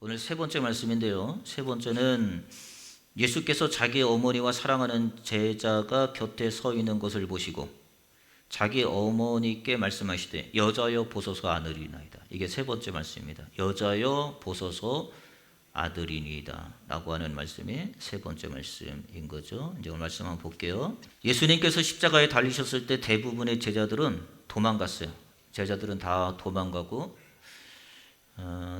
오늘 세 번째 말씀인데요. 세 번째는 예수께서 자기 어머니와 사랑하는 제자가 곁에 서 있는 것을 보시고 자기 어머니께 말씀하시되 여자여 보소서 아들이나이다. 이게 세 번째 말씀입니다. 여자여 보소서 아들이니이다 라고 하는 말씀이 세 번째 말씀인 거죠. 이제 오늘 말씀 한번 볼게요. 예수님께서 십자가에 달리셨을 때 대부분의 제자들은 도망갔어요. 제자들은 다 도망가고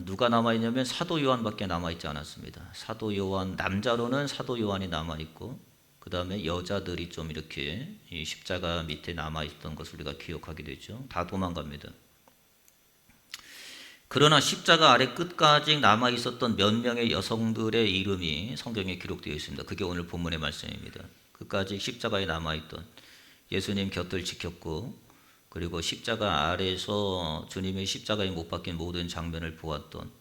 누가 남아있냐면 사도 요한밖에 남아있지 않았습니다. 사도 요한, 남자로는 사도 요한이 남아있고 그 다음에 여자들이 좀 이렇게 이 십자가 밑에 남아있던 것을 우리가 기억하게 되죠. 다 도망갑니다. 그러나 십자가 아래 끝까지 남아있었던 몇 명의 여성들의 이름이 성경에 기록되어 있습니다. 그게 오늘 본문의 말씀입니다. 끝까지 십자가에 남아있던, 예수님 곁을 지켰고 그리고 십자가 아래에서 주님의 십자가에 못 박힌 모든 장면을 보았던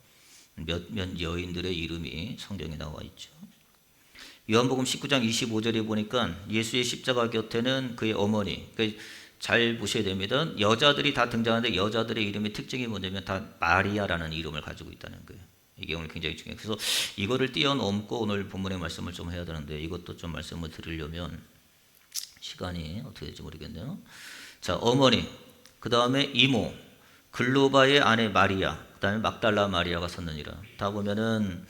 몇몇 여인들의 이름이 성경에 나와 있죠. 요한복음 19장 25절에 보니까 예수의 십자가 곁에는 그의 어머니, 잘 보셔야 됩니다. 여자들이 다 등장하는데 여자들의 이름의 특징이 뭐냐면 다 마리아라는 이름을 가지고 있다는 거예요. 이게 오늘 굉장히 중요해요. 그래서 이거를 뛰어넘고 오늘 본문의 말씀을 좀 해야 되는데 이것도 좀 말씀을 드리려면 시간이 어떻게 될지 모르겠네요. 자, 어머니, 그 다음에 이모, 글로바의 아내 마리아, 그 다음에 막달라 마리아가 섰느니라. 다 보면은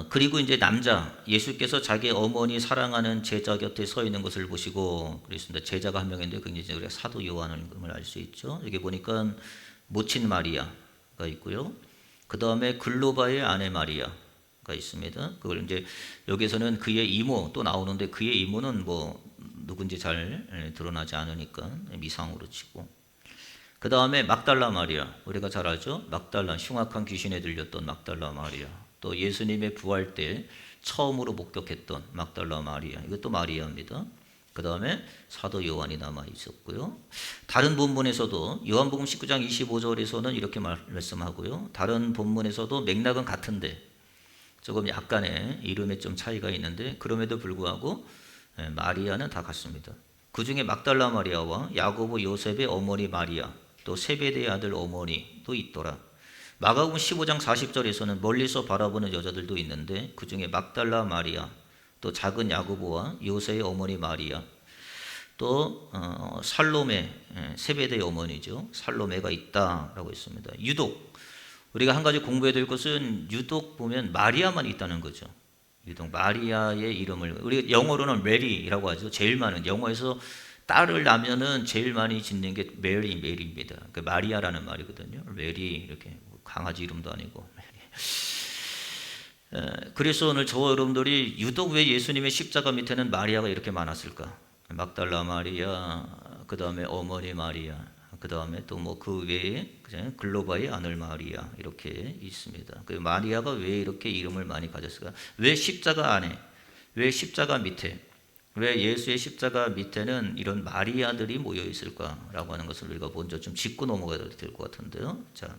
그리고 이제 남자, 예수께서 자기 어머니 사랑하는 제자 곁에 서 있는 것을 보시고 그랬습니다. 제자가 한 명인데 그게 이제 우리가 사도 요한을 알 수 있죠. 여기 보니까 모친 마리아가 있고요. 그 다음에 글로바의 아내 마리아가 있습니다. 그걸 이제 여기서는 그의 이모 또 나오는데 그의 이모는 뭐 누군지 잘 드러나지 않으니까 미상으로 치고 그 다음에 막달라 마리아, 우리가 잘 알죠? 막달라, 흉악한 귀신에 들렸던 막달라 마리아, 또 예수님의 부활 때 처음으로 목격했던 막달라 마리아, 이것도 마리아입니다. 그 다음에 사도 요한이 남아 있었고요. 다른 본문에서도 요한복음 19장 25절에서는 이렇게 말씀하고요. 다른 본문에서도 맥락은 같은데 조금 약간의 이름에 좀 차이가 있는데 그럼에도 불구하고 마리아는 다 같습니다. 그 중에 막달라 마리아와 야고보 요셉의 어머니 마리아, 또 세베대의 아들 어머니도 있더라. 마가복음 15장 40절에서는 멀리서 바라보는 여자들도 있는데 그 중에 막달라 마리아, 또 작은 야고보와 요셉의 어머니 마리아, 또 살로메, 세베대의 어머니죠. 살로메가 있다라고 했습니다. 유독 우리가 한 가지 공부해야 될 것은 유독 보면 마리아만 있다는 거죠. 유독 마리아의 이름을 우리 영어로는 메리라고 하죠. 제일 많은 영어에서 딸을 낳으면은 제일 많이 짓는 게 메리입니다. 그 마리아라는 말이거든요. 메리 이렇게 강아지 이름도 아니고 메리. 그래서 오늘 저와 여러분들이 유독 왜 예수님의 십자가 밑에는 마리아가 이렇게 많았을까? 막달라 마리아, 그 다음에 어머니 마리아, 그 다음에 또 뭐 그 외에 글로바의 아들 마리아 이렇게 있습니다. 그 마리아가 왜 이렇게 이름을 많이 가졌을까? 왜 십자가 안에, 왜 십자가 밑에, 왜 예수의 십자가 밑에는 이런 마리아들이 모여 있을까라고 하는 것을 우리가 먼저 좀 짚고 넘어가야 될 것 같은데요. 자,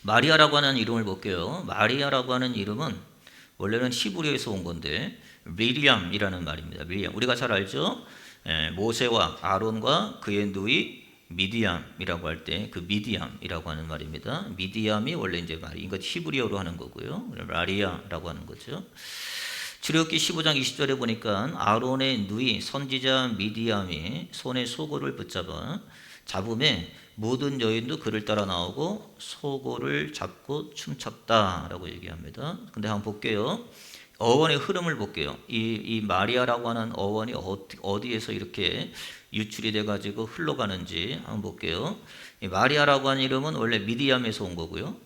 마리아라고 하는 이름을 볼게요. 마리아라고 하는 이름은 원래는 히브리어에서 온 건데 미리암이라는 말입니다. 미리암, 우리가 잘 알죠? 모세와 아론과 그의 누이 미디암이라고 할 때 그 미디암이라고 하는 말입니다. 미디암이 원래 이제 말이 이거 히브리어로 하는 거고요. 마리아라고 하는 거죠. 출애굽기 15장 20절에 보니까 아론의 누이 선지자 미디암이 손에 소고를 붙잡아 잡음에 모든 여인도 그를 따라 나오고 소고를 잡고 춤췄다라고 얘기합니다. 근데 한번 볼게요. 어원의 흐름을 볼게요. 이 마리아라고 하는 어원이 어디에서 이렇게 유출이 돼가지고 흘러가는지 한번 볼게요. 이 마리아라고 하는 이름은 원래 미디암에서 온 거고요.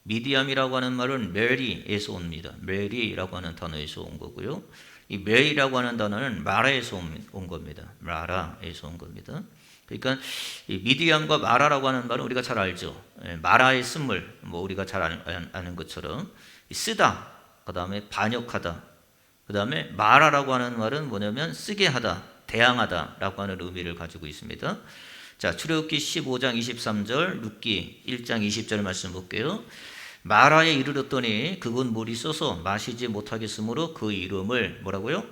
미디암이라고 하는 말은 메리에서 옵니다. 메리라고 하는 단어에서 온 거고요. 이 메리라고 하는 단어는 마라에서 온 겁니다. 마라에서 온 겁니다. 그러니까 이 미디암과 마라라고 하는 말은 우리가 잘 알죠. 마라의 쓴물, 뭐 우리가 잘 아는 것처럼 쓰다, 그 다음에 반역하다, 그 다음에 마라라고 하는 말은 뭐냐면 쓰게 하다, 대항하다라고 하는 의미를 가지고 있습니다. 자, 출애굽기 15장 23절, 룻기 1장 20절 말씀 볼게요. 마라에 이르렀더니 그곳 물이 써서 마시지 못하겠으므로 그 이름을 뭐라고요?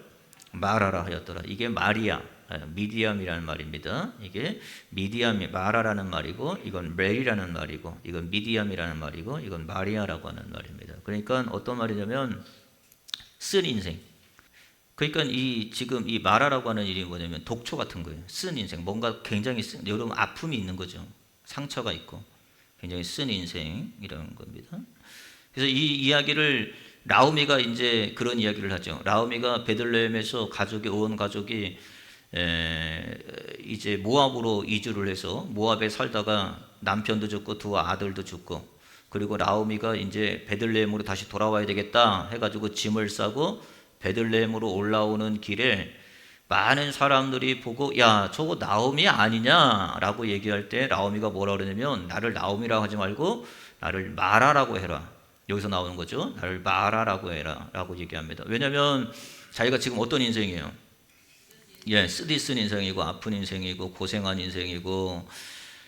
마라라 하였더라. 이게 마리아, 미디암이라는 말입니다. 이게 미디암이 마라라는 말이고, 이건 메리라는 말이고, 이건 미디암이라는 말이고, 이건 마리아라고 하는 말입니다. 그러니까 어떤 말이냐면 쓴 인생. 그러니까 지금 이 마라라고 하는 일이 뭐냐면 독초 같은 거예요. 쓴 인생. 뭔가 굉장히 여러분 아픔이 있는 거죠. 상처가 있고 굉장히 쓴 인생이라는 겁니다. 그래서 이 이야기를 나오미가 이제 그런 이야기를 하죠. 나오미가 베들레헴에서 온 가족이 이제 모압으로 이주를 해서 모압에 살다가 남편도 죽고 두 아들도 죽고, 그리고 나오미가 이제 베들레헴으로 다시 돌아와야 되겠다 해가지고 짐을 싸고 베들레헴으로 올라오는 길에 많은 사람들이 보고 야 저거 나오미 아니냐라고 얘기할 때 나오미가 뭐라 그러냐면 나를 나오미라고 하지 말고 나를 마라라고 해라. 여기서 나오는 거죠. 나를 마라라고 해라 라고 얘기합니다. 왜냐하면 자기가 지금 어떤 인생이에요? 쓰디쓴 인생이고 아픈 인생이고 고생한 인생이고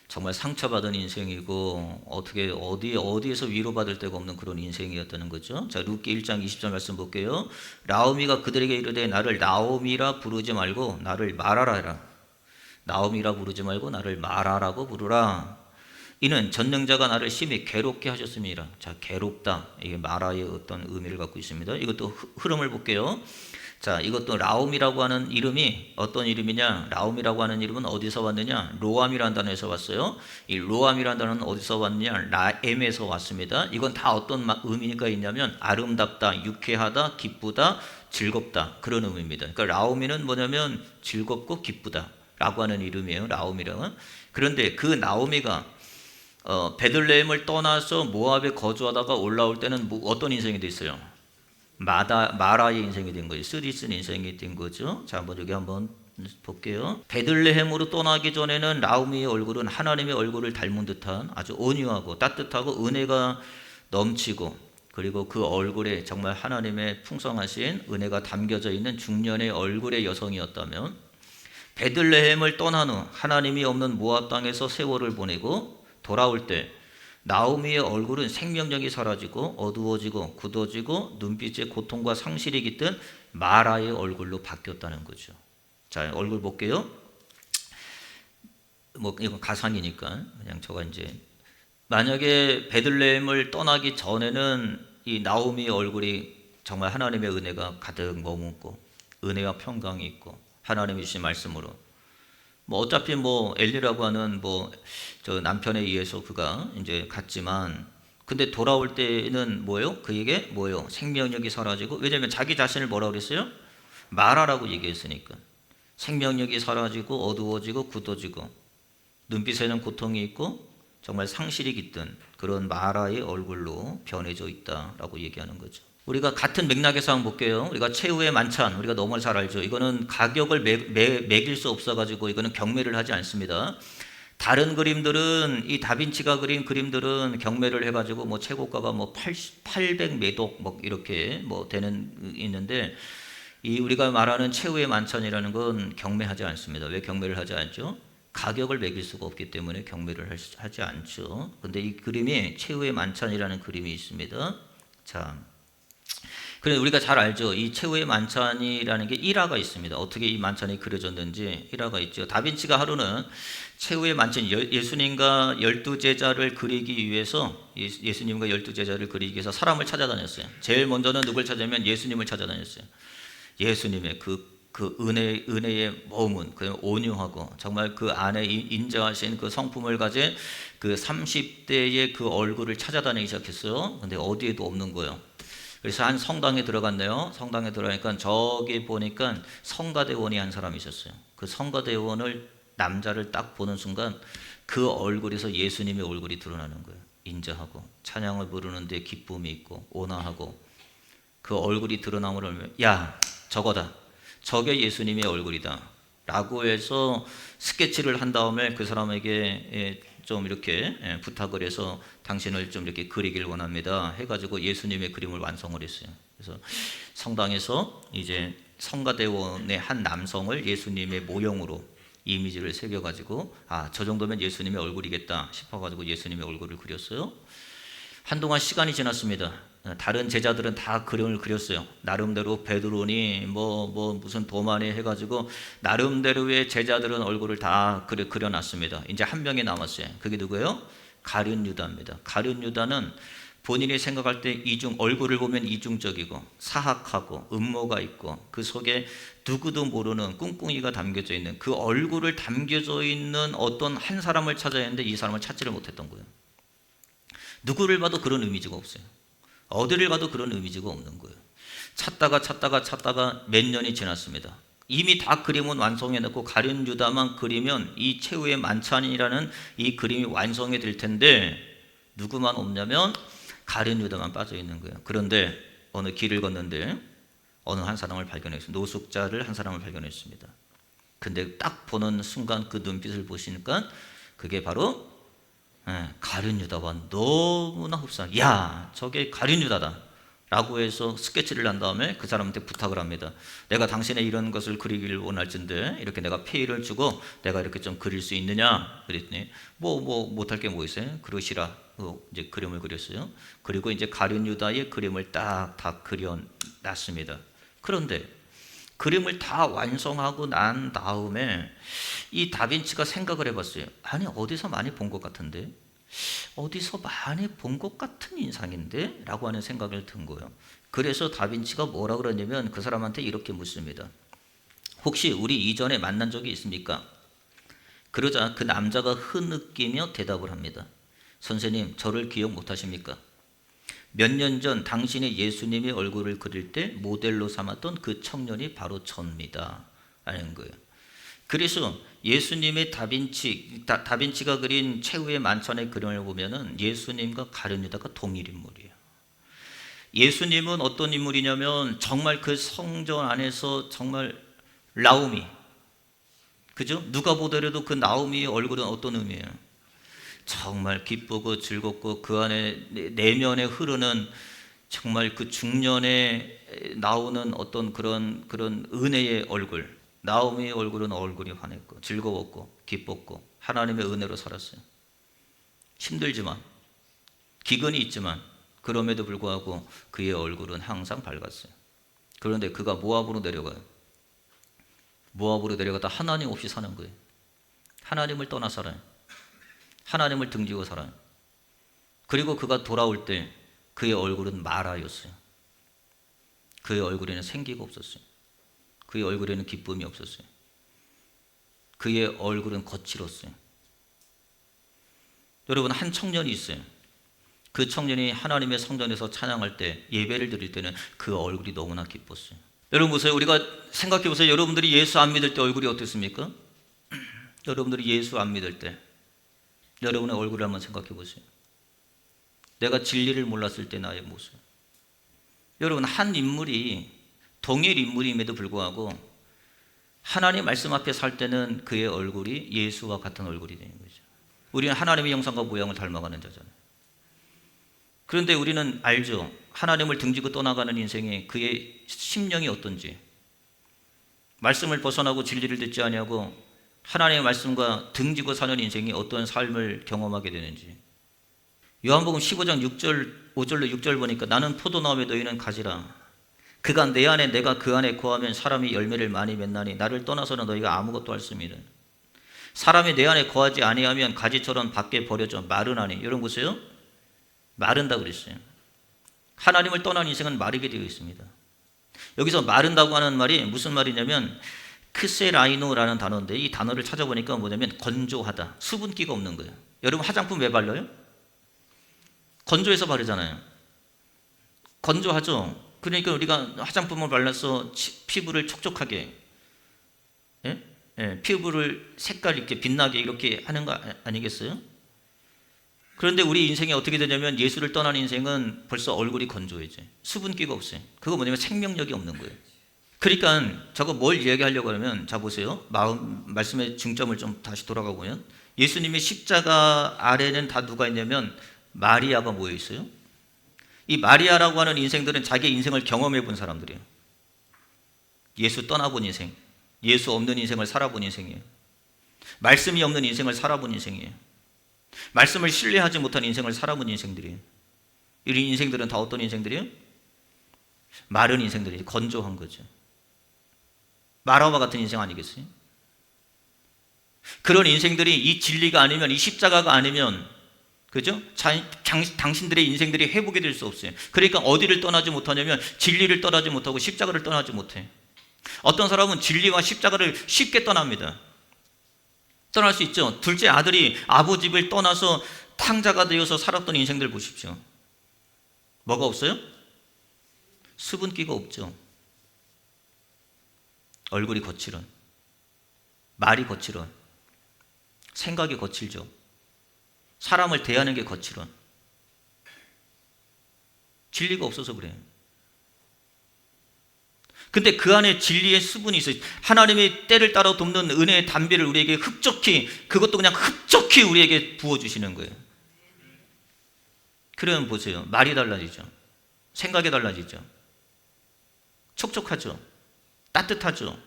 정말 상처받은 인생이고 어디에서 위로받을 데가 없는 그런 인생이었다는 거죠. 자, 룻기 1장 20절 말씀 볼게요. 나오미가 그들에게 이르되 나를 나오미라 부르지 말고 나를 마라라 해라. 나오미라 부르지 말고 나를 마라라고 부르라. 이는 전능자가 나를 심히 괴롭게 하셨습니다. 자, 괴롭다. 이게 마라의 어떤 의미를 갖고 있습니다. 이것도 흐름을 볼게요. 자, 이것도 라움이라고 하는 이름이 어떤 이름이냐? 라움이라고 하는 이름은 어디서 왔느냐? 로암이라는 단어에서 왔어요. 이 로암이라는 단어는 어디서 왔느냐? 라엠에서 왔습니다. 이건 다 어떤 의미가 있냐면 아름답다, 유쾌하다, 기쁘다, 즐겁다, 그런 의미입니다. 그러니까 라움이는 뭐냐면 즐겁고 기쁘다 라고 하는 이름이에요. 라움이라는. 그런데 그 나오미가 베들레헴을 떠나서 모압에 거주하다가 올라올 때는 어떤 인생이 됐어요? 마라의 인생이 된 거예요. 쓰디쓴 인생이 된 거죠. 자, 여기 한번 볼게요. 베들레헴으로 떠나기 전에는 나오미의 얼굴은 하나님의 얼굴을 닮은 듯한 아주 온유하고 따뜻하고 은혜가 넘치고, 그리고 그 얼굴에 정말 하나님의 풍성하신 은혜가 담겨져 있는 중년의 얼굴의 여성이었다면, 베들레헴을 떠난 후 하나님이 없는 모압 땅에서 세월을 보내고 돌아올 때 나오미의 얼굴은 생명력이 사라지고 어두워지고 굳어지고 눈빛에 고통과 상실이 깃든 마라의 얼굴로 바뀌었다는 거죠. 자, 얼굴 볼게요. 이건 가상이니까 그냥 저가 이제 만약에 베들레헴을 떠나기 전에는 이 나오미의 얼굴이 정말 하나님의 은혜가 가득 머금고 은혜와 평강이 있고 하나님이 주신 말씀으로 어차피 엘리라고 하는 저 남편에 의해서 그가 이제 갔지만, 근데 돌아올 때는 뭐예요? 그에게 뭐예요? 생명력이 사라지고, 왜냐하면 자기 자신을 뭐라고 그랬어요? 마라라고 얘기했으니까. 생명력이 사라지고 어두워지고 굳어지고 눈빛에는 고통이 있고 정말 상실이 깃든 그런 마라의 얼굴로 변해져 있다라고 얘기하는 거죠. 우리가 같은 맥락에서 한번 볼게요. 우리가 최후의 만찬, 우리가 너무 잘 알죠. 이거는 가격을 매길 수 없어가지고 이거는 경매를 하지 않습니다. 다른 그림들은, 이 다빈치가 그린 그림들은 경매를 해가지고 최고가가 800 매독 이렇게 있는데, 이 우리가 말하는 최후의 만찬이라는 건 경매하지 않습니다. 왜 경매를 하지 않죠? 가격을 매길 수가 없기 때문에 경매를 하지 않죠. 근데 이 그림이 최후의 만찬이라는 그림이 있습니다. 자, 그래서 우리가 잘 알죠. 이 최후의 만찬이라는 게 일화가 있습니다. 어떻게 이 만찬이 그려졌는지 일화가 있죠. 다빈치가 하루는 최후의 만찬, 예수님과 12제자를 그리기 위해서 예수님과 12제자를 그리기 위해서 사람을 찾아다녔어요. 제일 먼저는 누굴 찾으면 예수님을 찾아다녔어요. 예수님의 그 은혜의 머문, 그 온유하고 정말 그 안에 인자하신 그 성품을 가진 그 30대의 그 얼굴을 찾아다니기 시작했어요. 근데 어디에도 없는 거예요. 그래서 한 성당에 들어갔네요. 성당에 들어가니까 저기 보니까 성가대원이 한 사람이 있었어요. 그 성가대원을, 남자를 딱 보는 순간 그 얼굴에서 예수님의 얼굴이 드러나는 거예요. 인자하고 찬양을 부르는데 기쁨이 있고 온화하고, 그 얼굴이 드러나면 야 저거다, 저게 예수님의 얼굴이다 라고 해서 스케치를 한 다음에 그 사람에게 좀 이렇게 부탁을 해서 당신을 좀 이렇게 그리길 원합니다 해가지고 예수님의 그림을 완성을 했어요. 그래서 성당에서 이제 성가대원의 한 남성을 예수님의 모형으로 이미지를 새겨가지고 저 정도면 예수님의 얼굴이겠다 싶어가지고 예수님의 얼굴을 그렸어요. 한동안 시간이 지났습니다. 다른 제자들은 다 그림을 그렸어요. 나름대로 베드로니 무슨 도마니 해가지고 나름대로의 제자들은 얼굴을 다 그려놨습니다. 이제 한 명이 남았어요. 그게 누구예요? 가룟 유다입니다. 가룟 유다는 본인이 생각할 때 얼굴을 보면 이중적이고 사악하고 음모가 있고 그 속에 누구도 모르는 꿍꿍이가 담겨져 있는 그 얼굴을 담겨져 있는 어떤 한 사람을 찾아야 했는데 이 사람을 찾지를 못했던 거예요. 누구를 봐도 그런 이미지가 없어요. 어디를 가도 그런 이미지가 없는 거예요. 찾다가 몇 년이 지났습니다. 이미 다 그림은 완성해놓고 가룟 유다만 그리면 이 최후의 만찬이라는 이 그림이 완성이 될 텐데 누구만 없냐면 가룟 유다만 빠져 있는 거예요. 그런데 어느 길을 걷는데 어느 한 사람을 발견했습니다. 노숙자를 한 사람을 발견했습니다. 근데 딱 보는 순간 그 눈빛을 보시니까 그게 바로 가룟 유다와 너무나 흡사한, 야, 저게 가룟 유다다 라고 해서 스케치를 한 다음에 그 사람한테 부탁을 합니다. 내가 당신의 이런 것을 그리기를 원할진데 이렇게 내가 페이를 주고 내가 이렇게 좀 그릴 수 있느냐 그랬더니 못할 게 뭐 있어요? 그러시라. 이제 그림을 그렸어요. 그리고 이제 가룟 유다의 그림을 다 그려놨습니다. 그런데 그림을 다 완성하고 난 다음에 이 다빈치가 생각을 해봤어요. 아니, 어디서 많이 본 것 같은데? 어디서 많이 본 것 같은 인상인데? 라고 하는 생각을 든 거예요. 그래서 다빈치가 뭐라 그러냐면 그 사람한테 이렇게 묻습니다. 혹시 우리 이전에 만난 적이 있습니까? 그러자 그 남자가 흐느끼며 대답을 합니다. 선생님, 저를 기억 못하십니까? 몇 년 전 당신이 예수님의 얼굴을 그릴 때 모델로 삼았던 그 청년이 바로 저입니다. 라는 거예요. 그래서 예수님의 다빈치가 그린 최후의 만찬의 그림을 보면은 예수님과 가룟 유다가 동일 인물이에요. 예수님은 어떤 인물이냐면 정말 그 성전 안에서 정말 나오미, 그죠? 누가 보더라도 그 나오미의 얼굴은 어떤 의미예요? 정말 기쁘고 즐겁고 그 안에 내면에 흐르는 정말 그 중년에 나오는 어떤 그런 은혜의 얼굴. 나오미의 얼굴은 얼굴이 환했고 즐거웠고 기뻤고 하나님의 은혜로 살았어요. 힘들지만 기근이 있지만 그럼에도 불구하고 그의 얼굴은 항상 밝았어요. 그런데 그가 모압으로 내려가요. 모압으로 내려가다 하나님 없이 사는 거예요. 하나님을 떠나 살아요. 하나님을 등지고 살아요. 그리고 그가 돌아올 때 그의 얼굴은 마라였어요. 그의 얼굴에는 생기가 없었어요. 그의 얼굴에는 기쁨이 없었어요. 그의 얼굴은 거칠었어요. 여러분, 한 청년이 있어요. 그 청년이 하나님의 성전에서 찬양할 때, 예배를 드릴 때는 그 얼굴이 너무나 기뻤어요. 여러분 보세요. 우리가 생각해 보세요. 여러분들이 예수 안 믿을 때 얼굴이 어땠습니까? 여러분들이 예수 안 믿을 때 여러분의 얼굴을 한번 생각해 보세요. 내가 진리를 몰랐을 때 나의 모습. 여러분, 한 인물이 동일 인물임에도 불구하고 하나님 말씀 앞에 살 때는 그의 얼굴이 예수와 같은 얼굴이 되는 거죠. 우리는 하나님의 형상과 모양을 닮아가는 자잖아요. 그런데 우리는 알죠. 하나님을 등지고 떠나가는 인생이 그의 심령이 어떤지, 말씀을 벗어나고 진리를 듣지 아니하고 하나님의 말씀과 등지고 사는 인생이 어떤 삶을 경험하게 되는지. 요한복음 15장 5절로 6절 보니까 나는 포도나무에 너희는 가지라. 그가 내 안에 내가 그 안에 거하면 사람이 열매를 많이 맺나니 나를 떠나서는 너희가 아무것도 할 수 없느니라. 사람이 내 안에 거하지 아니하면 가지처럼 밖에 버려져 마르나니. 여러분 보세요. 마른다 그랬어요. 하나님을 떠난 인생은 마르게 되어 있습니다. 여기서 마른다고 하는 말이 무슨 말이냐면 크세라이노라는 단어인데 이 단어를 찾아보니까 뭐냐면 건조하다, 수분기가 없는 거예요. 여러분 화장품 왜 발라요? 건조해서 바르잖아요. 건조하죠. 그러니까 우리가 화장품을 발라서 피부를 촉촉하게, 피부를 색깔 있게 빛나게 이렇게 하는 거 아니겠어요? 그런데 우리 인생이 어떻게 되냐면 예수를 떠난 인생은 벌써 얼굴이 건조해져. 수분기가 없어요. 그거 뭐냐면 생명력이 없는 거예요. 그러니까 저거 뭘 이야기하려고 하면, 자 보세요. 말씀의 중점을 좀 다시 돌아가 보면 예수님의 십자가 아래는 다 누가 있냐면 마리아가 모여 있어요. 이 마리아라고 하는 인생들은 자기 인생을 경험해 본 사람들이에요. 예수 떠나본 인생, 예수 없는 인생을 살아본 인생이에요. 말씀이 없는 인생을 살아본 인생이에요. 말씀을 신뢰하지 못한 인생을 살아본 인생들이에요. 이런 인생들은 다 어떤 인생들이에요? 마른 인생들이지. 건조한 거죠. 마라와 같은 인생 아니겠어요? 그런 인생들이 이 진리가 아니면, 이 십자가가 아니면, 그죠? 당신들의 인생들이 회복이 될 수 없어요. 그러니까 어디를 떠나지 못하냐면 진리를 떠나지 못하고 십자가를 떠나지 못해. 어떤 사람은 진리와 십자가를 쉽게 떠납니다. 떠날 수 있죠. 둘째 아들이 아버지 집을 떠나서 탕자가 되어서 살았던 인생들 보십시오. 뭐가 없어요? 수분기가 없죠. 얼굴이 거칠어, 말이 거칠어, 생각이 거칠죠. 사람을 대하는 게 거칠어. 진리가 없어서 그래요. 근데 그 안에 진리의 수분이 있어요. 하나님의 때를 따라 돕는 은혜의 담비를 우리에게 흡족히, 그것도 그냥 흡족히 우리에게 부어주시는 거예요. 그러면 보세요. 말이 달라지죠. 생각이 달라지죠. 촉촉하죠. 따뜻하죠.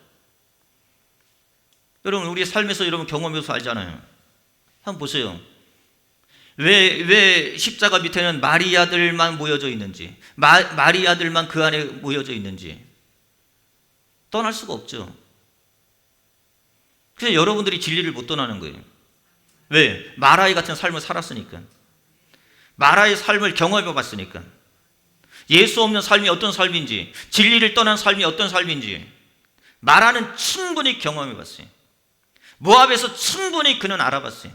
여러분, 우리 삶에서 여러분 경험해서 알잖아요. 한번 보세요. 왜 십자가 밑에는 마리아들만 모여져 있는지, 마리아들만 그 안에 모여져 있는지 떠날 수가 없죠. 그래서 여러분들이 진리를 못 떠나는 거예요. 왜? 마라이 같은 삶을 살았으니까. 마라의 삶을 경험해 봤으니까. 예수 없는 삶이 어떤 삶인지, 진리를 떠난 삶이 어떤 삶인지 마라는 충분히 경험해 봤어요. 모압에서 충분히 그는 알아봤어요.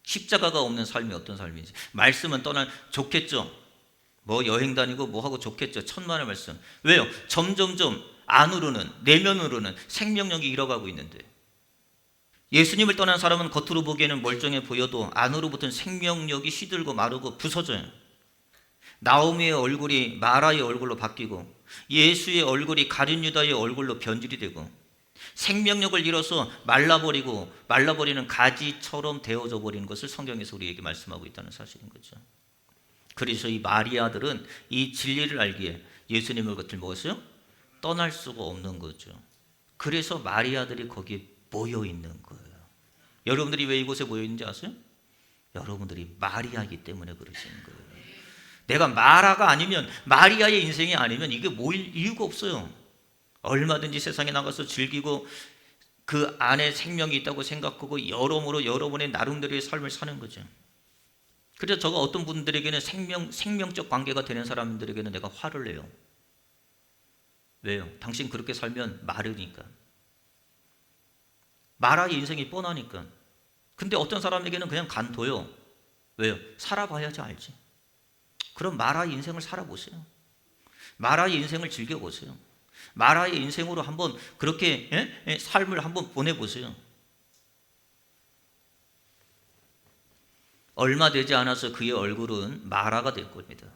십자가가 없는 삶이 어떤 삶인지. 말씀은 떠난, 좋겠죠. 뭐 여행 다니고 뭐 하고 좋겠죠. 천만의 말씀. 왜요? 점점점 안으로는, 내면으로는 생명력이 잃어가고 있는데, 예수님을 떠난 사람은 겉으로 보기에는 멀쩡해 보여도 안으로부터는 생명력이 시들고 마르고 부서져요. 나오미의 얼굴이 마라의 얼굴로 바뀌고 예수의 얼굴이 가룟 유다의 얼굴로 변질이 되고 생명력을 잃어서 말라버리는 가지처럼 되어져 버리는 것을 성경에서 우리에게 말씀하고 있다는 사실인 거죠. 그래서 이 마리아들은 이 진리를 알기에 예수님을 겉을 먹었어요? 떠날 수가 없는 거죠. 그래서 마리아들이 거기에 모여 있는 거예요. 여러분들이 왜 이곳에 모여 있는지 아세요? 여러분들이 마리아이기 때문에 그러시는 거예요. 내가 마라가 아니면, 마리아의 인생이 아니면 이게 모일 이유가 없어요. 얼마든지 세상에 나가서 즐기고 그 안에 생명이 있다고 생각하고 여러모로 여러분의 나름대로의 삶을 사는 거죠. 그래서 저가 어떤 분들에게는 생명적 관계가 되는 사람들에게는 내가 화를 내요. 왜요? 당신 그렇게 살면 마르니까. 마라의 인생이 뻔하니까. 근데 어떤 사람에게는 그냥 간둬요. 왜요? 살아봐야지 알지. 그럼 마라의 인생을 살아보세요. 마라의 인생을 즐겨보세요. 마라의 인생으로 한번 그렇게 삶을 한번 보내보세요. 얼마 되지 않아서 그의 얼굴은 마라가 될 겁니다.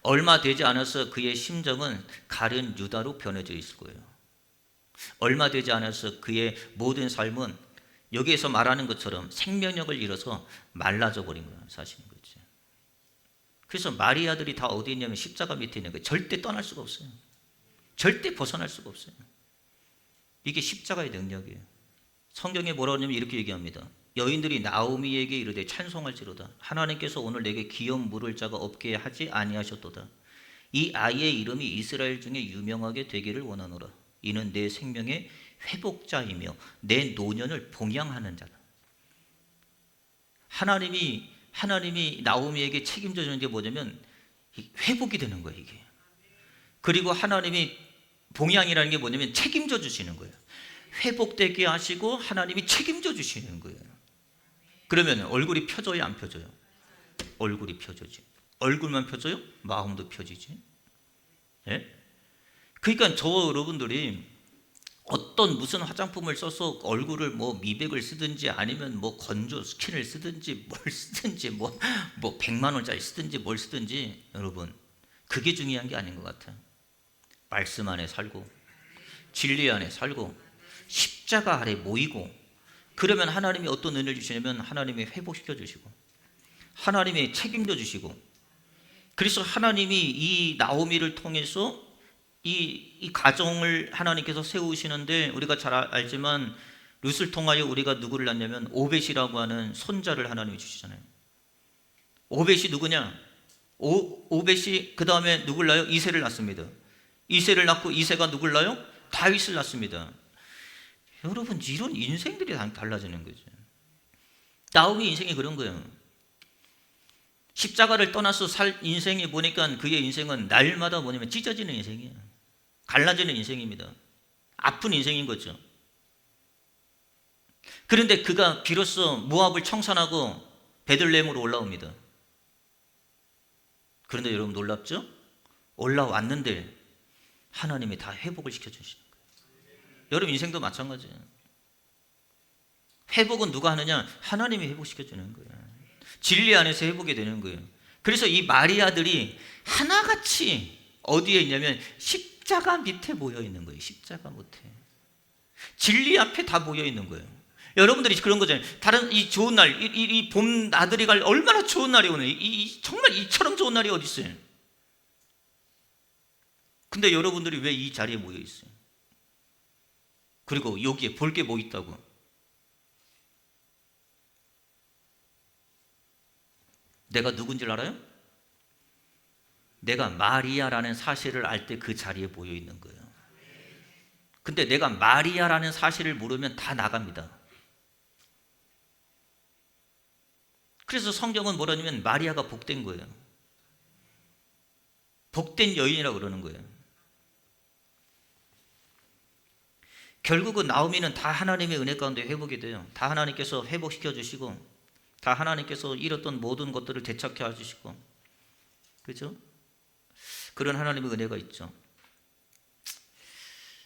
얼마 되지 않아서 그의 심정은 가룟 유다로 변해져 있을 거예요. 얼마 되지 않아서 그의 모든 삶은 여기에서 말하는 것처럼 생명력을 잃어서 말라져 버린 거예요. 사실인 거죠. 그래서 마리아들이 다 어디 있냐면 십자가 밑에 있는 거예요. 절대 떠날 수가 없어요. 절대 벗어날 수가 없어요. 이게 십자가의 능력이에요. 성경에 뭐라고 하냐면 이렇게 얘기합니다. 여인들이 나오미에게 이르되 찬송할지로다. 하나님께서 오늘 내게 기업 물을 자가 없게 하지 아니하셨도다. 이 아이의 이름이 이스라엘 중에 유명하게 되기를 원하노라. 이는 내 생명의 회복자이며 내 노년을 봉양하는 자다. 하나님이 나오미에게 책임져 주는 게 뭐냐면 회복이 되는 거예요, 이게. 그리고 하나님이 봉양이라는 게 뭐냐면 책임져 주시는 거예요. 회복되게 하시고 하나님이 책임져 주시는 거예요. 그러면 얼굴이 펴져요, 안 펴져요? 얼굴이 펴져지. 얼굴만 펴져요? 마음도 펴지지. 예? 그러니까 저 여러분들이 어떤 무슨 화장품을 써서 얼굴을 뭐 미백을 쓰든지 아니면 뭐 건조 스킨을 쓰든지 뭘 쓰든지 뭐 100만 원짜리 쓰든지 뭘 쓰든지 여러분 그게 중요한 게 아닌 것 같아요. 말씀 안에 살고 진리 안에 살고 십자가 아래 모이고 그러면 하나님이 어떤 은혜를 주시냐면 하나님이 회복시켜 주시고 하나님이 책임져 주시고 그래서 하나님이 이 나오미를 통해서 이 가정을 하나님께서 세우시는데 우리가 잘 알지만 룻을 통하여 우리가 누구를 낳냐면 오벳이라고 하는 손자를 하나님이 주시잖아요. 오벳이 누구냐? 오벳이 그 다음에 누굴 낳아요? 이새를 낳습니다. 이새를 낳고 이새가 누굴 낳아요? 다윗을 낳습니다. 여러분, 이런 인생들이 달라지는 거죠. 나오미 인생이 그런 거예요. 십자가를 떠나서 살 인생이 보니까 그의 인생은 날마다 뭐냐면 찢어지는 인생이에요. 갈라지는 인생입니다. 아픈 인생인 거죠. 그런데 그가 비로소 모압을 청산하고 베들레헴으로 올라옵니다. 그런데 여러분 놀랍죠? 올라왔는데 하나님이 다 회복을 시켜주시는 거예요. 여러분 인생도 마찬가지예요. 회복은 누가 하느냐? 하나님이 회복시켜주는 거예요. 진리 안에서 회복이 되는 거예요. 그래서 이 마리아들이 하나같이 어디에 있냐면 십자가 밑에 모여 있는 거예요. 십자가 밑에. 진리 앞에 다 모여 있는 거예요. 여러분들이 그런 거잖아요. 다른 이 좋은 날, 이 봄 나들이 갈 얼마나 좋은 날이 오늘. 정말 이처럼 좋은 날이 어디 있어요? 근데 여러분들이 왜 이 자리에 모여 있어요? 그리고 여기에 볼 게 뭐 있다고? 내가 누군지 알아요? 내가 마리아라는 사실을 알 때 그 자리에 모여 있는 거예요. 근데 내가 마리아라는 사실을 모르면 다 나갑니다. 그래서 성경은 뭐라냐면 마리아가 복된 거예요. 복된 여인이라고 그러는 거예요. 결국은 나오미는 다 하나님의 은혜 가운데 회복이 돼요. 다 하나님께서 회복시켜 주시고, 다 하나님께서 잃었던 모든 것들을 되찾게 해주시고, 그렇죠? 그런 하나님의 은혜가 있죠.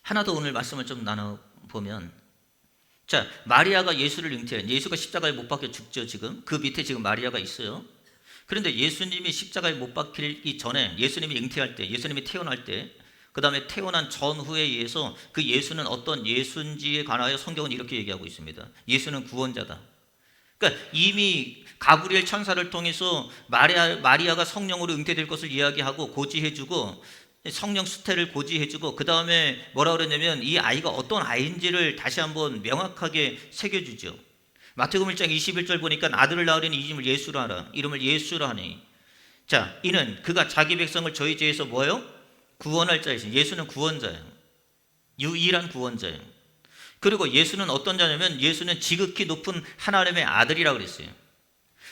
하나 더 오늘 말씀을 좀 나눠보면, 자, 마리아가 예수를 잉태한, 예수가 십자가에 못 박혀 죽죠. 지금 그 밑에 지금 마리아가 있어요. 그런데 예수님이 십자가에 못 박히기 전에, 예수님이 잉태할 때, 예수님이 태어날 때, 그 다음에 태어난 전후에 의해서 그 예수는 어떤 예수인지에 관하여 성경은 이렇게 얘기하고 있습니다. 예수는 구원자다. 그러니까 이미 가브리엘 천사를 통해서 마리아가 성령으로 잉태될 것을 이야기하고 고지해주고, 성령 수태를 고지해주고, 그 다음에 뭐라 그러냐면 이 아이가 어떤 아이인지를 다시 한번 명확하게 새겨주죠. 마태복음 1장 21절 보니까 아들을 낳으리니 이름을 예수라 하라. 이름을 예수라 하니. 자, 이는 그가 자기 백성을 저희 죄에서 뭐예요? 구원할 자이신. 예수는 구원자예요. 유일한 구원자예요. 그리고 예수는 어떤 자냐면 예수는 지극히 높은 하나님의 아들이라고 그랬어요.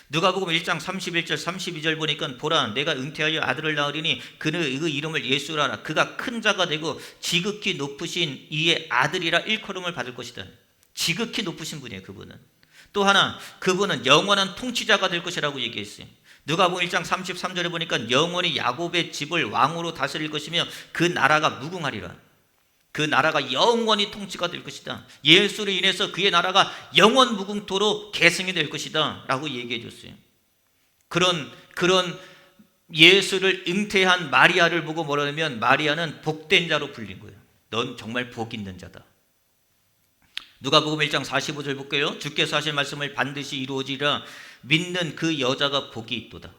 누가복음 1장 31절 32절 보니까 보라 내가 잉태하여 아들을 낳으리니 그의 이름을 예수라 하라. 그가 큰 자가 되고 지극히 높으신 이의 아들이라 일컬음을 받을 것이다. 지극히 높으신 분이에요. 그분은. 또 하나 그분은 영원한 통치자가 될 것이라고 얘기했어요. 누가복음 1장 33절에 보니까 영원히 야곱의 집을 왕으로 다스릴 것이며 그 나라가 무궁하리라. 그 나라가 영원히 통치가 될 것이다. 예수로 인해서 그의 나라가 영원 무궁토록 계승이 될 것이다 라고 얘기해 줬어요. 그런 예수를 잉태한 마리아를 보고 뭐라 하면 마리아는 복된 자로 불린 거예요. 넌 정말 복 있는 자다. 누가복음 1장 45절 볼게요. 주께서 하신 말씀을 반드시 이루어지리라. 믿는 그 여자가 복이 있도다.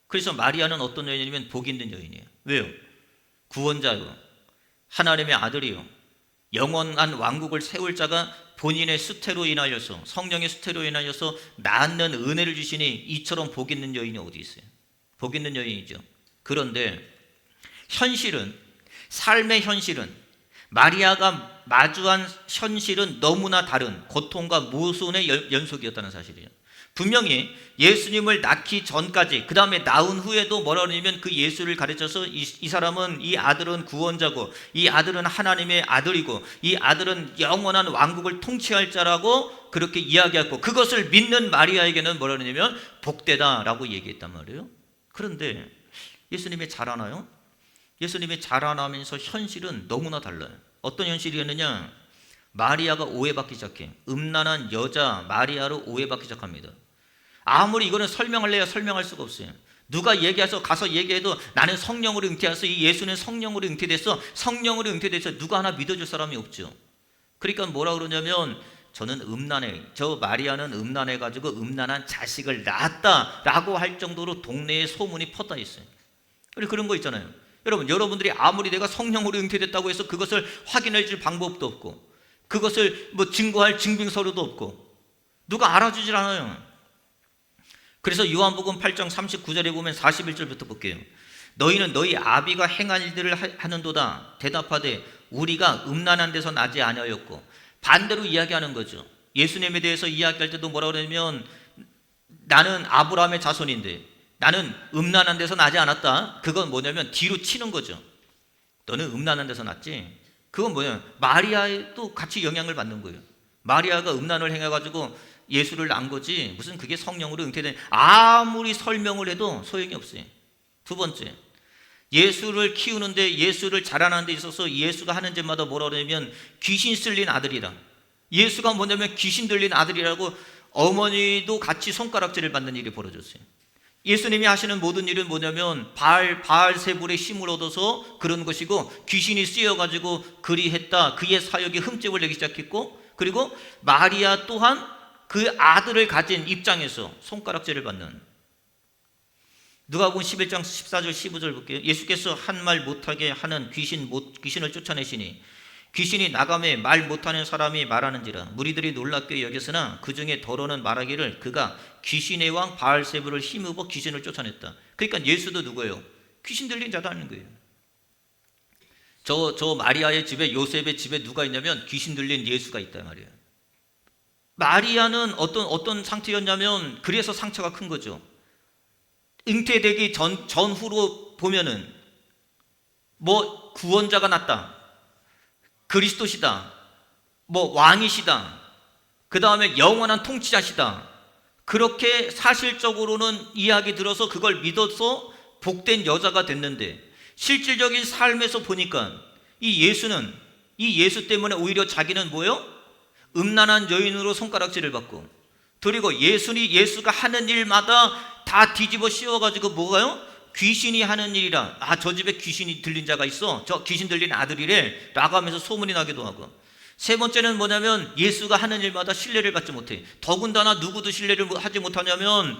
그래서 마리아는 어떤 여인이냐면 복 있는 여인이에요. 왜요? 구원자요, 하나님의 아들이요, 영원한 왕국을 세울 자가 본인의 수태로 인하여서, 성령의 수태로 인하여서 낳는 은혜를 주시니 이처럼 복 있는 여인이 어디 있어요? 복 있는 여인이죠. 그런데 현실은, 삶의 현실은, 마리아가 마주한 현실은 너무나 다른 고통과 모순의 연속이었다는 사실이에요. 분명히 예수님을 낳기 전까지, 그 다음에 낳은 후에도 뭐라 그러냐면 그 예수를 가르쳐서 이 사람은, 이 아들은 구원자고, 이 아들은 하나님의 아들이고, 이 아들은 영원한 왕국을 통치할 자라고 그렇게 이야기했고, 그것을 믿는 마리아에게는 뭐라 그러냐면 복되다라고 얘기했단 말이에요. 그런데 예수님이 자라나요? 예수님이 자라나면서 현실은 너무나 달라요. 어떤 현실이었느냐? 마리아가 오해받기 시작해. 음란한 여자 마리아로 오해받기 시작합니다. 아무리 이거는 설명할래야 설명할 수가 없어요. 누가 얘기해서 가서 얘기해도 나는 성령으로 잉태해서, 이 예수는 성령으로 잉태됐어, 성령으로 잉태돼서 누가 하나 믿어줄 사람이 없죠. 그러니까 뭐라 그러냐면 저는 음란해, 저 마리아는 음란해가지고 음란한 자식을 낳았다라고 할 정도로 동네에 소문이 퍼다 있어요. 그런 거 있잖아요. 여러분들이 아무리 내가 성령으로 잉태됐다고 해서 그것을 확인해 줄 방법도 없고, 그것을 뭐 증거할 증빙서류도 없고, 누가 알아주질 않아요. 그래서 요한복음 8장 39절에 보면 41절부터 볼게요. 너희는 너희 아비가 행한 일들을 하는도다. 대답하되 우리가 음란한 데서 나지 아니하였고, 반대로 이야기하는 거죠. 예수님에 대해서 이야기할 때도 뭐라 그러냐면 나는 아브라함의 자손인데 나는 음란한 데서 나지 않았다. 그건 뭐냐면 뒤로 치는 거죠. 너는 음란한 데서 났지. 그건 뭐냐면 마리아도 같이 영향을 받는 거예요. 마리아가 음란을 행해가지고 예수를 낳은 거지 무슨 그게 성령으로 잉태된, 아무리 설명을 해도 소용이 없어요. 두 번째, 예수를 키우는데, 예수를 자라나는 데 있어서 예수가 하는 짓마다 뭐라 그러냐면 귀신 쓸린 아들이라. 예수가 뭐냐면 귀신 들린 아들이라고 어머니도 같이 손가락질을 받는 일이 벌어졌어요. 예수님이 하시는 모든 일은 뭐냐면 바알세불의 힘을 얻어서 그런 것이고, 귀신이 쓰여가지고 그리했다. 그의 사역에 흠집을 내기 시작했고, 그리고 마리아 또한 그 아들을 가진 입장에서 손가락질을 받는. 누가복음 11장 14절 15절 볼게요. 예수께서 한 말 못하게 하는 귀신을 쫓아내시니 귀신이 나가매 말 못하는 사람이 말하는지라. 무리들이 놀랍게 여겼으나 그 중에 더러는 말하기를 그가 귀신의 왕 바알세불을 힘입어 귀신을 쫓아냈다. 그러니까 예수도 누구예요? 귀신 들린 자도 아닌 거예요. 저 마리아의 집에, 요셉의 집에 누가 있냐면 귀신 들린 예수가 있단 말이에요. 마리아는 어떤 상태였냐면, 그래서 상처가 큰 거죠. 잉태되기 전후로 보면은 뭐 구원자가 났다, 그리스도시다, 뭐 왕이시다, 그 다음에 영원한 통치자시다, 그렇게 사실적으로는 이야기 들어서 그걸 믿어서 복된 여자가 됐는데, 실질적인 삶에서 보니까 이 예수 때문에 오히려 자기는 뭐예요? 음란한 여인으로 손가락질을 받고, 그리고 예수가 하는 일마다 다 뒤집어 씌워가지고 뭐가요? 귀신이 하는 일이라. 저 집에 귀신이 들린 자가 있어, 저 귀신 들린 아들이래 라고 하면서 소문이 나기도 하고. 세 번째는 뭐냐면 예수가 하는 일마다 신뢰를 받지 못해. 더군다나 누구도 신뢰를 하지 못하냐면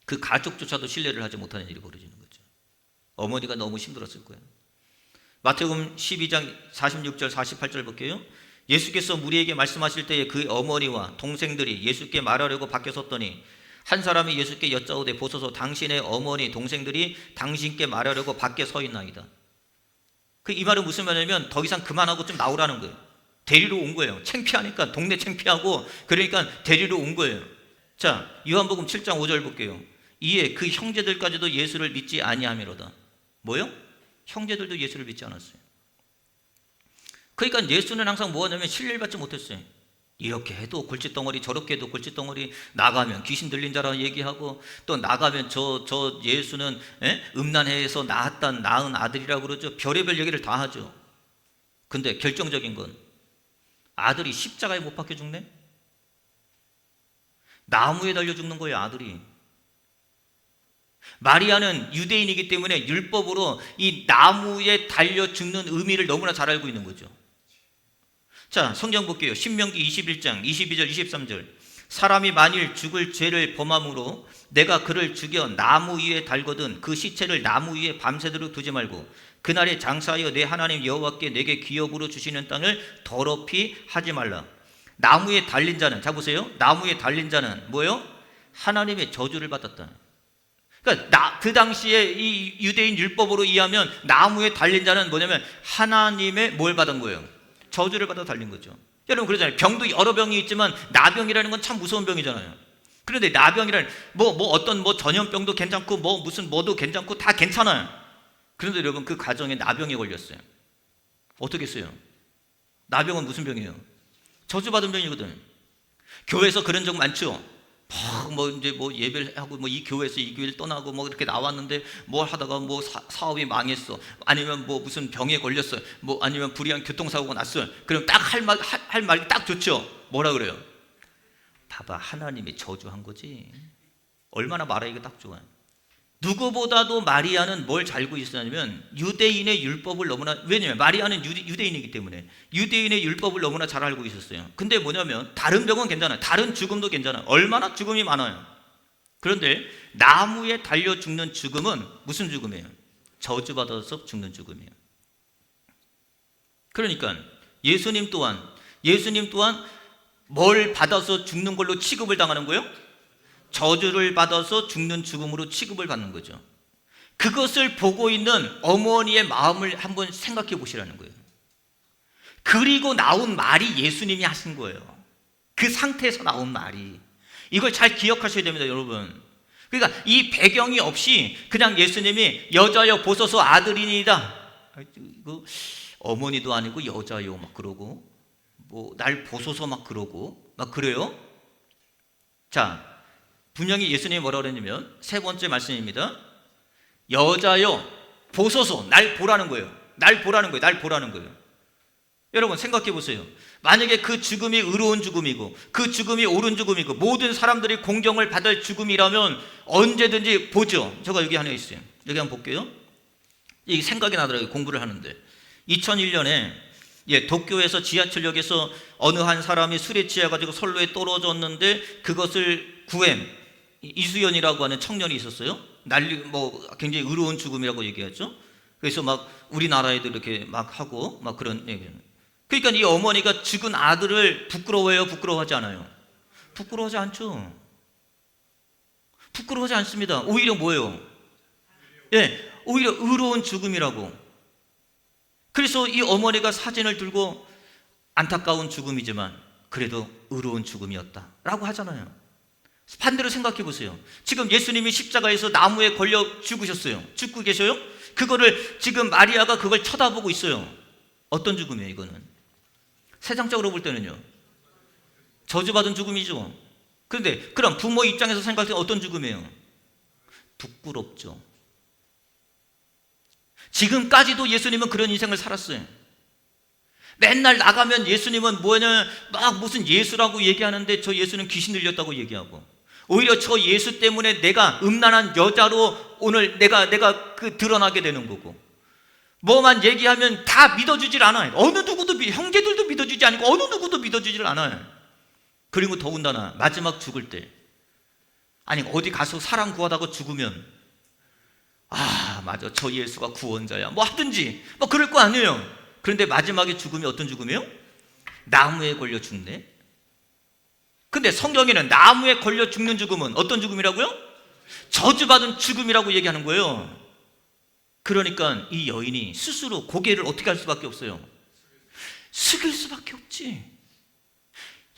그 가족조차도 신뢰를 하지 못하는 일이 벌어지는 거죠. 어머니가 너무 힘들었을 거예요. 마태복음 12장 46절 48절 볼게요. 예수께서 무리에게 말씀하실 때에 그 어머니와 동생들이 예수께 말하려고 밖에 섰더니 한 사람이 예수께 여짜오되 보소서 당신의 어머니 동생들이 당신께 말하려고 밖에 서 있나이다. 이 말은 무슨 말이냐면 더 이상 그만하고 좀 나오라는 거예요. 데리러 온 거예요. 창피하니까, 동네 창피하고 그러니까 데리러 온 거예요. 자, 요한복음 7장 5절 볼게요. 이에 그 형제들까지도 예수를 믿지 아니하미로다. 뭐요? 형제들도 예수를 믿지 않았어요. 그러니까 예수는 항상 뭐하냐면 신뢰를 받지 못했어요. 이렇게 해도 골칫덩어리, 저렇게 해도 골칫덩어리, 나가면 귀신 들린 자라 얘기하고, 또 나가면 저 예수는 음란해에서 낳은 아들이라고 그러죠. 별의별 얘기를 다 하죠. 근데 결정적인 건 아들이 십자가에 못 박혀 죽네? 나무에 달려 죽는 거예요, 아들이. 마리아는 유대인이기 때문에 율법으로 이 나무에 달려 죽는 의미를 너무나 잘 알고 있는 거죠. 자, 성경 볼게요. 신명기 21장 22절 23절. 사람이 만일 죽을 죄를 범함으로 내가 그를 죽여 나무 위에 달거든 그 시체를 나무 위에 밤새도록 두지 말고 그날에 장사하여 내 하나님 여호와께 내게 기업으로 주시는 땅을 더럽히 하지 말라. 나무에 달린 자는, 자 보세요. 나무에 달린 자는 뭐예요? 하나님의 저주를 받았다. 그러니까 그 당시에 이 유대인 율법으로 이해하면 나무에 달린 자는 뭐냐면 하나님의 뭘 받은 거예요? 저주를 받아 달린 거죠. 여러분 그러잖아요. 병도 여러 병이 있지만 나병이라는 건 참 무서운 병이잖아요. 그런데 나병이라는 어떤 전염병도 괜찮고 무슨 뭐도 괜찮고 다 괜찮아요. 그런데 여러분 그 가정에 나병이 걸렸어요. 어떻게 했어요? 나병은 무슨 병이에요? 저주받은 병이거든. 교회에서 그런 적 많죠. 예배를 하고 이 교회에서 이 교회를 떠나고 이렇게 나왔는데 하다가 사업이 망했어. 아니면 무슨 병에 걸렸어요. 아니면 불의한 교통사고가 났어요. 그럼 딱 할 말이 딱 좋죠. 뭐라 그래요? 봐봐, 하나님이 저주한 거지. 얼마나 말하기가 딱 좋아요. 누구보다도 마리아는 뭘 잘 알고 있었냐면 유대인의 율법을 너무나, 왜냐면 마리아는 유대인이기 때문에 유대인의 율법을 너무나 잘 알고 있었어요. 근데 뭐냐면 다른 병은 괜찮아요. 다른 죽음도 괜찮아요. 얼마나 죽음이 많아요. 그런데 나무에 달려 죽는 죽음은 무슨 죽음이에요? 저주받아서 죽는 죽음이에요. 그러니까 예수님 또한 뭘 받아서 죽는 걸로 취급을 당하는 거예요? 저주를 받아서 죽는 죽음으로 취급을 받는 거죠. 그것을 보고 있는 어머니의 마음을 한번 생각해 보시라는 거예요. 그리고 나온 말이 예수님이 하신 거예요. 그 상태에서 나온 말이. 이걸 잘 기억하셔야 됩니다, 여러분. 그러니까 이 배경이 없이 그냥 예수님이 여자여 보소서 아들이니이다. 이거 어머니도 아니고 여자요 막 그러고 뭐 날 보소서 막 그러고 막 그래요. 자, 분명히 예수님이 뭐라고 그랬냐면 세 번째 말씀입니다. 여자여 보소서, 날 보라는 거예요. 날 보라는 거예요. 날 보라는 거예요. 여러분 생각해 보세요. 만약에 그 죽음이 의로운 죽음이고 그 죽음이 옳은 죽음이고 모든 사람들이 공경을 받을 죽음이라면 언제든지 보죠. 제가 여기 하나 있어요. 여기 한번 볼게요. 이 생각이 나더라고요. 공부를 하는데 2001년에 도쿄에서 지하철역에서 어느 한 사람이 술에 취해가지고 선로에 떨어졌는데 그것을 구한 이수연이라고 하는 청년이 있었어요. 굉장히 의로운 죽음이라고 얘기하죠. 그래서 막 우리나라에도 이렇게 막 하고 막 그런 얘기. 그러니까 이 어머니가 죽은 아들을 부끄러워해요? 부끄러워하지 않아요? 부끄러워하지 않죠. 부끄러워하지 않습니다. 오히려 뭐예요? 오히려 의로운 죽음이라고. 그래서 이 어머니가 사진을 들고 안타까운 죽음이지만 그래도 의로운 죽음이었다라고 하잖아요. 반대로 생각해 보세요. 지금 예수님이 십자가에서 나무에 걸려 죽으셨어요. 죽고 계셔요? 그거를 지금 마리아가 그걸 쳐다보고 있어요. 어떤 죽음이에요, 이거는? 세상적으로 볼 때는요, 저주받은 죽음이죠. 그런데 그럼 부모 입장에서 생각할 때 어떤 죽음이에요? 부끄럽죠. 지금까지도 예수님은 그런 인생을 살았어요. 맨날 나가면 예수님은 뭐냐, 막 무슨 예수라고 얘기하는데 저 예수는 귀신 들렸다고 얘기하고, 오히려 저 예수 때문에 내가 음란한 여자로 오늘 내가 드러나게 되는 거고, 뭐만 얘기하면 다 믿어주질 않아요. 어느 누구도 형제들도 믿어주지 않고 어느 누구도 믿어주질 않아요. 그리고 더군다나 마지막 죽을 때, 아니 어디 가서 사람 구하다가 죽으면 맞아, 저 예수가 구원자야 뭐 하든지 뭐 그럴 거 아니에요. 그런데 마지막에 죽음이 어떤 죽음이에요? 나무에 걸려 죽네. 근데 성경에는 나무에 걸려 죽는 죽음은 어떤 죽음이라고요? 저주받은 죽음이라고 얘기하는 거예요. 그러니까 이 여인이 스스로 고개를 어떻게 할 수밖에 없어요? 숙일 수밖에 없지.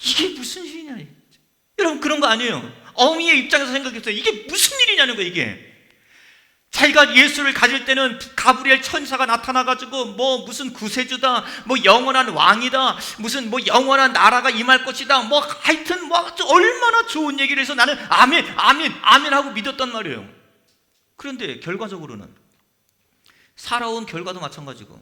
이게 무슨 일이냐. 여러분 그런 거 아니에요. 어미의 입장에서 생각했어요. 이게 무슨 일이냐는 거예요. 이게 자기가 예수를 가질 때는 가브리엘 천사가 나타나가지고 뭐 무슨 구세주다, 뭐 영원한 왕이다, 무슨 뭐 영원한 나라가 임할 것이다, 뭐 하여튼 뭐 얼마나 좋은 얘기를 해서 나는 아멘 아멘 아멘 하고 믿었단 말이에요. 그런데 결과적으로는 살아온 결과도 마찬가지고,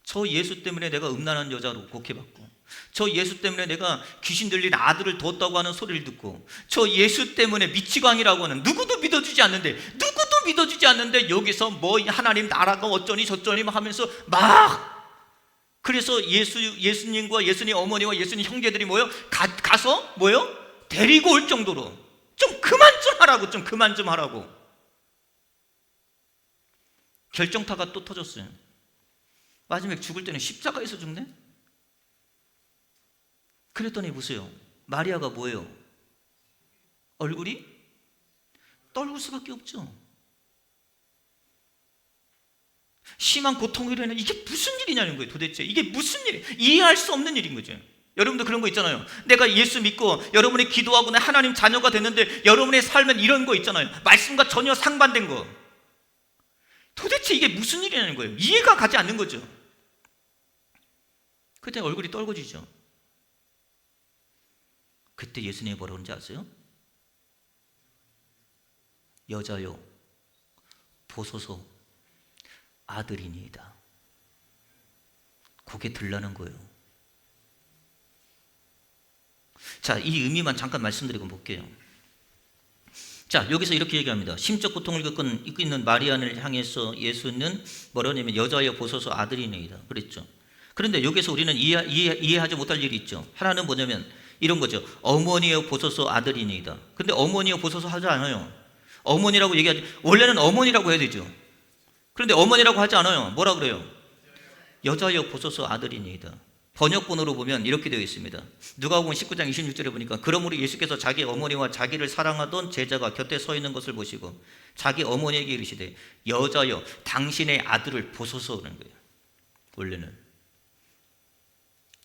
저 예수 때문에 내가 음란한 여자로 곡해받고, 저 예수 때문에 내가 귀신 들린 아들을 뒀다고 하는 소리를 듣고, 저 예수 때문에 미치광이라고 하는 누구도 믿어주지 않는데 여기서 뭐 하나님 나라가 어쩌니 저쩌니 하면서 막, 그래서 예수님과 예수님 어머니와 예수님 형제들이 가서 데리고 올 정도로 좀 그만 좀 하라고 결정타가 또 터졌어요. 마지막에 죽을 때는 십자가에서 죽네? 그랬더니 보세요. 마리아가 뭐예요? 얼굴이 떨굴 수밖에 없죠. 심한 고통으로 인해 이게 무슨 일이냐는 거예요. 도대체 이게 무슨 일이에요? 이해할 수 없는 일인 거죠. 여러분도 그런 거 있잖아요. 내가 예수 믿고 여러분이 기도하고 하나님 자녀가 됐는데 여러분의 삶은 이런 거 있잖아요. 말씀과 전혀 상반된 거. 도대체 이게 무슨 일이냐는 거예요. 이해가 가지 않는 거죠. 그때 얼굴이 떨궈지죠. 그때 예수님이 뭐라고 하는지 아세요? 여자요 보소서 아들이니이다. 고개 들라는 거예요. 자, 이 의미만 잠깐 말씀드리고 볼게요. 자, 여기서 이렇게 얘기합니다. 심적 고통을 겪고 있는 마리아를 향해서 예수는 뭐라고 하냐면 여자여 보소서 아들이니이다 그랬죠. 그런데 여기서 우리는 이해하지 못할 일이 있죠. 하나는 뭐냐면 이런 거죠. 어머니여 보소서 아들이니이다. 근데 어머니여 보소서 하지 않아요. 어머니라고 얘기하지, 원래는 어머니라고 해야 되죠. 그런데 어머니라고 하지 않아요. 뭐라 그래요? 여자여 보소서 아들이니이다. 번역본으로 보면 이렇게 되어 있습니다. 누가복음 19장 26절에 보니까 그러므로 예수께서 자기 어머니와 자기를 사랑하던 제자가 곁에 서 있는 것을 보시고 자기 어머니에게 이르시되 여자여 당신의 아들을 보소서 그러는 거예요. 원래는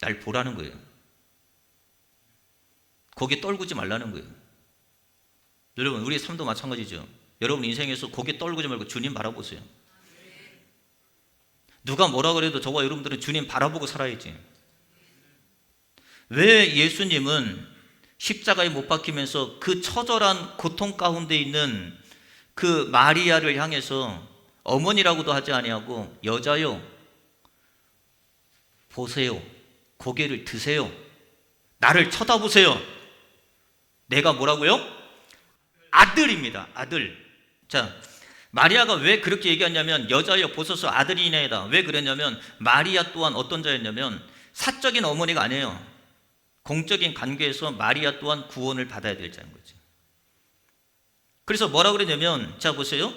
날 보라는 거예요. 고개 떨구지 말라는 거예요. 여러분 우리의 삶도 마찬가지죠. 여러분 인생에서 고개 떨구지 말고 주님 바라보세요. 누가 뭐라 그래도 저와 여러분들은 주님 바라보고 살아야지. 왜 예수님은 십자가에 못 박히면서 그 처절한 고통 가운데 있는 그 마리아를 향해서 어머니라고도 하지 아니하고 여자요 보세요, 고개를 드세요, 나를 쳐다보세요. 내가 뭐라고요? 아들입니다. 아들. 자, 마리아가 왜 그렇게 얘기하냐면 여자여 보소서 아들이네이다. 왜 그랬냐면 마리아 또한 어떤 자였냐면 사적인 어머니가 아니에요. 공적인 관계에서 마리아 또한 구원을 받아야 될 자인 거죠. 그래서 뭐라 그러냐면 자 보세요.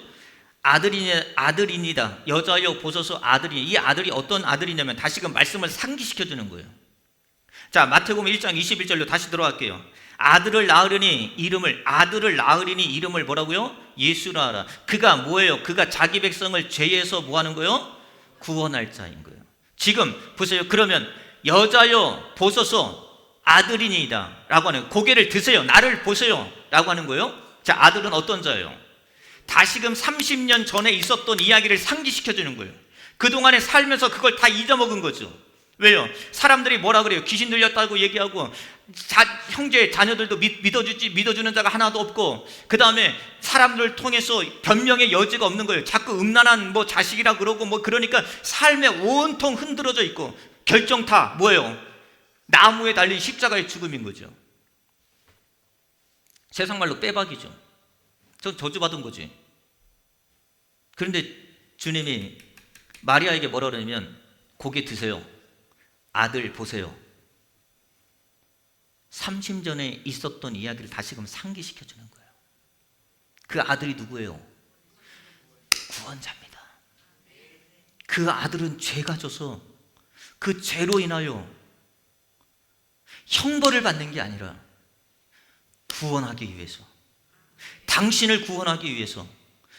아들이니다. 여자여 보소서 아들이. 이 아들이 어떤 아들이냐면 다시금 말씀을 상기시켜 주는 거예요. 자, 마태복음 1장 21절로 다시 들어갈게요. 아들을 낳으리니 이름을 뭐라고요? 예수라 하라. 그가 뭐예요? 그가 자기 백성을 죄에서 뭐 하는 거예요? 구원할 자인 거예요. 지금 보세요. 그러면 여자여 보소서 아들이니이다 라고 하는, 고개를 드세요, 나를 보세요 라고 하는 거예요. 자, 아들은 어떤 자예요? 다시금 30년 전에 있었던 이야기를 상기시켜 주는 거예요. 그동안에 살면서 그걸 다 잊어먹은 거죠. 왜요? 사람들이 뭐라 그래요? 귀신 들렸다고 얘기하고 형제 자녀들도 믿어주는 자가 하나도 없고, 그 다음에 사람들을 통해서 변명의 여지가 없는 거예요. 자꾸 음란한 자식이라 그러고 그러니까 삶에 온통 흔들어져 있고 결정타 뭐예요? 나무에 달린 십자가의 죽음인 거죠. 세상 말로 빼박이죠. 전 저주받은 거지. 그런데 주님이 마리아에게 뭐라 그러냐면 고개 드세요, 아들 보세요. 30년 전에 있었던 이야기를 다시금 상기시켜 주는 거예요. 그 아들이 누구예요? 구원자입니다. 그 아들은 죄가 져서 그 죄로 인하여 형벌을 받는 게 아니라 구원하기 위해서, 당신을 구원하기 위해서.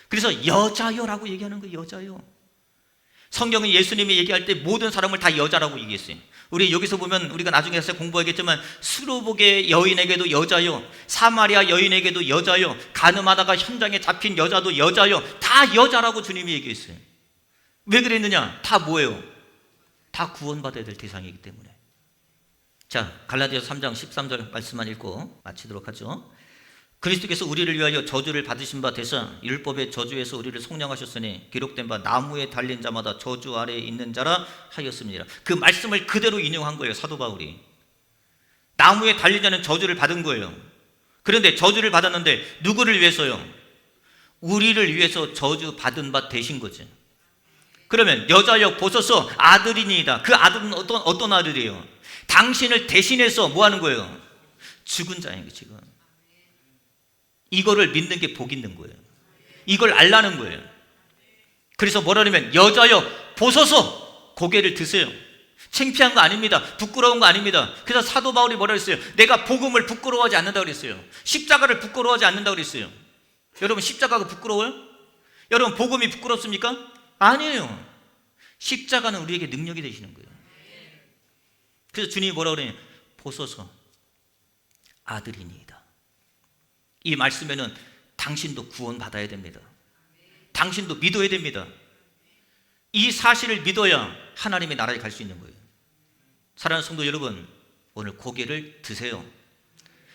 그래서 여자여라고 얘기하는 거예요. 여자여. 성경은 예수님이 얘기할 때 모든 사람을 다 여자라고 얘기했어요. 우리 여기서 보면 우리가 나중에 공부하겠지만 수로복의 여인에게도 여자여, 사마리아 여인에게도 여자여, 가늠하다가 현장에 잡힌 여자도 여자여, 다 여자라고 주님이 얘기했어요. 왜 그랬느냐? 다 뭐예요? 다 구원받아야 될 대상이기 때문에. 자, 갈라디아서 3장 13절 말씀만 읽고 마치도록 하죠. 그리스도께서 우리를 위하여 저주를 받으신 바 되사 율법의 저주에서 우리를 속량하셨으니 기록된 바 나무에 달린 자마다 저주 아래에 있는 자라 하였습니다. 그 말씀을 그대로 인용한 거예요. 사도 바울이. 나무에 달린 자는 저주를 받은 거예요. 그런데 저주를 받았는데 누구를 위해서요? 우리를 위해서 저주 받은 바 되신 거죠. 그러면 여자여 보소서 아들이니이다. 그 아들은 어떤 아들이에요? 당신을 대신해서 뭐 하는 거예요? 죽은 자인 거예요. 지금 이거를 믿는 게 복 있는 거예요. 이걸 알라는 거예요. 그래서 뭐라냐면 여자여 보소서, 고개를 드세요. 창피한 거 아닙니다. 부끄러운 거 아닙니다. 그래서 사도 바울이 뭐라 그랬어요? 내가 복음을 부끄러워하지 않는다고 그랬어요. 십자가를 부끄러워하지 않는다고 그랬어요. 여러분 십자가가 부끄러워요? 여러분 복음이 부끄럽습니까? 아니에요. 십자가는 우리에게 능력이 되시는 거예요. 그래서 주님이 뭐라고 그러냐? 보소서 아들이니이다. 이 말씀에는 당신도 구원받아야 됩니다. 당신도 믿어야 됩니다. 이 사실을 믿어야 하나님의 나라에 갈 수 있는 거예요. 사랑하는 성도 여러분, 오늘 고개를 드세요.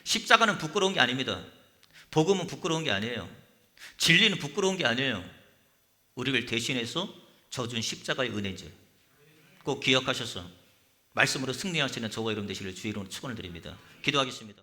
십자가는 부끄러운 게 아닙니다. 복음은 부끄러운 게 아니에요. 진리는 부끄러운 게 아니에요. 우리를 대신해서 져준 십자가의 은혜죠. 꼭 기억하셔서 말씀으로 승리하시는 저와 여러분 되시기를 주의 이름으로 축원을 드립니다. 기도하겠습니다.